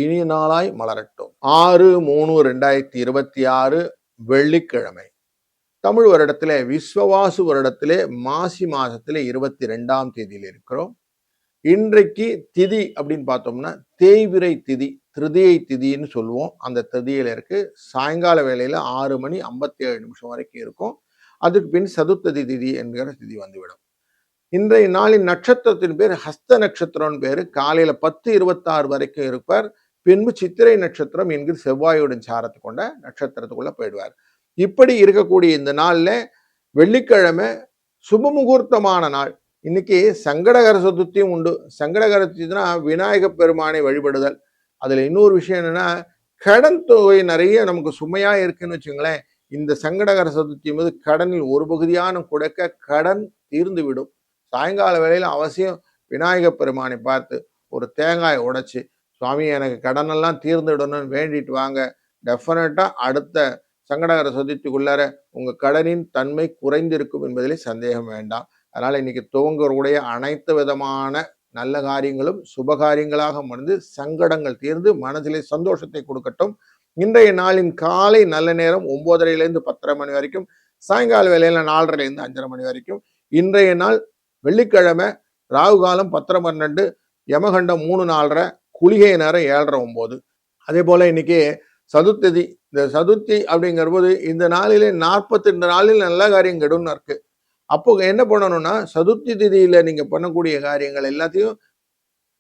இனிய நாளாய் மலரட்டும். 6/3/2026 வெள்ளிக்கிழமை. தமிழ் வருடத்திலே விஸ்வவாசு வருடத்திலே மாசி மாதத்திலே 22ஆம் தேதியில் இருக்கிறோம். இன்றைக்கு திதி அப்படின்னு பார்த்தோம்னா தேய்பிறை திதி, திருதியை திதின்னு சொல்லுவோம். அந்த திதியில இருக்கு. சாயங்கால வேளையில 6:57 வரைக்கும் இருக்கும். அதுக்கு பின் சதுர்த்ததி திதி என்கிற திதி வந்துவிடும். இன்றைய நாளின் நட்சத்திரத்தின் பேர் ஹஸ்த நட்சத்திரம் பேரு. காலையில 10:26 வரைக்கும் இருப்பார். பின்பு சித்திரை நட்சத்திரம் என்கிற செவ்வாயுடன் சாரத்தை கொண்ட நட்சத்திரத்துக்குள்ள போயிடுவார். இப்படி இருக்கக்கூடிய இந்த நாள்ல வெள்ளிக்கிழமை சுபமுகூர்த்தமான நாள். இன்னைக்கு சங்கடகர சதுர்த்தியும் உண்டு. சங்கடகர சதுர்த்தினா விநாயக பெருமானை வழிபடுதல். அதுல இன்னொரு விஷயம் என்னன்னா, கடன் தொகை நிறைய நமக்கு சுமையா இருக்குன்னு வச்சுங்களேன். இந்த சங்கடகர சதுர்த்தி போது கடனில் ஒரு பகுதியான கொடுக்க கடன் தீர்ந்து விடும். சாயங்கால வேளையில அவசியம் விநாயக பெருமானை பார்த்து ஒரு தேங்காயை உடைச்சு, சுவாமி எனக்கு கடனெல்லாம் தீர்ந்துடணும்னு வேண்டிட்டு வாங்க. டெஃபினட்டா அடுத்த சங்கடகர சதுர்த்திக்குள்ளார உங்க கடனின் தன்மை குறைந்திருக்கும் என்பதிலே சந்தேகம் வேண்டாம். அதனால இன்னைக்கு துவங்கக்கூடிய அனைத்து விதமான நல்ல காரியங்களும் சுபகாரியங்களாக முடிந்து சங்கடங்கள் தீர்ந்து மனதிலே சந்தோஷத்தை கொடுக்கட்டும். இன்றைய நாளின் காலை நல்ல நேரம் 9:30 10:30 மணி வரைக்கும், சாயங்கால வேலையில 4:30 5:30 மணி வரைக்கும். இன்றைய நாள் வெள்ளிக்கிழமை, ராகு காலம் 10:12, யமகண்டம் 3:04, குளிகை நேரம் 7:09. அதே போல இன்னைக்கு சதுர்த்தி. இந்த சதுர்த்தி அப்படிங்கிற போது இந்த நாளிலே 42 நாளில் நல்ல காரியம் கெடும்னு இருக்கு. அப்போ என்ன பண்ணணும்னா, சதுர்த்தி திதியில நீங்க பண்ணக்கூடிய காரியங்கள் எல்லாத்தையும்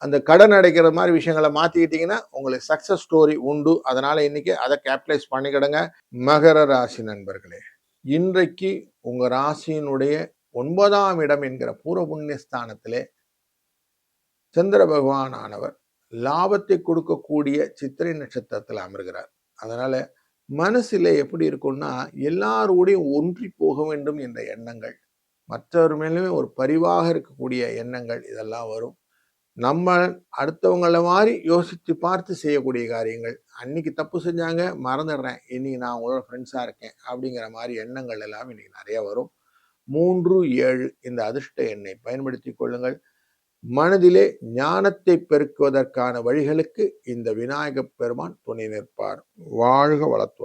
அந்த கடன் அடைக்கிற மாதிரி விஷயங்களை மாத்திக்கிட்டீங்கன்னா உங்களுக்கு சக்சஸ் ஸ்டோரி உண்டு. அதனால இன்னைக்கு அதை கேபிட்டலைஸ் பண்ணிக்கிடுங்க. மகர ராசி நண்பர்களே, இன்றைக்கு உங்க ராசியினுடைய 9ஆம் இடம் என்கிற பூர்வ புண்ணிய ஸ்தானத்திலே சந்திர பகவான் ஆனவர் லாபத்தை கொடுக்கக்கூடிய சித்திரை நட்சத்திரத்தில் அமர்கிறார். அதனால மனசுல எப்படி இருக்கும்னா, எல்லாரோடையும் ஒன்றி போக வேண்டும் என்ற எண்ணங்கள், மற்றவர் மேலுமே ஒரு பரிவாக இருக்கக்கூடிய எண்ணங்கள் இதெல்லாம் வரும். நம்ம அடுத்தவங்கள மாதிரி யோசித்து பார்த்து செய்யக்கூடிய காரியங்கள். அன்னைக்கு தப்பு செஞ்சாங்க, மறந்துடுறேன், இன்னைக்கு நான் உங்களோட ஃப்ரெண்ட்ஸா இருக்கேன் அப்படிங்கிற மாதிரி எண்ணங்கள் எல்லாம் இன்னைக்கு நிறைய வரும். 3, 7 இந்த அதிர்ஷ்ட எண்ணை பயன்படுத்தி கொள்ளுங்கள். மனதிலே ஞானத்தை பெருக்குவதற்கான வழிகளுக்கு இந்த விநாயகப் பெருமான் துணை நிற்பார். வாழ்க வளத்துடன்.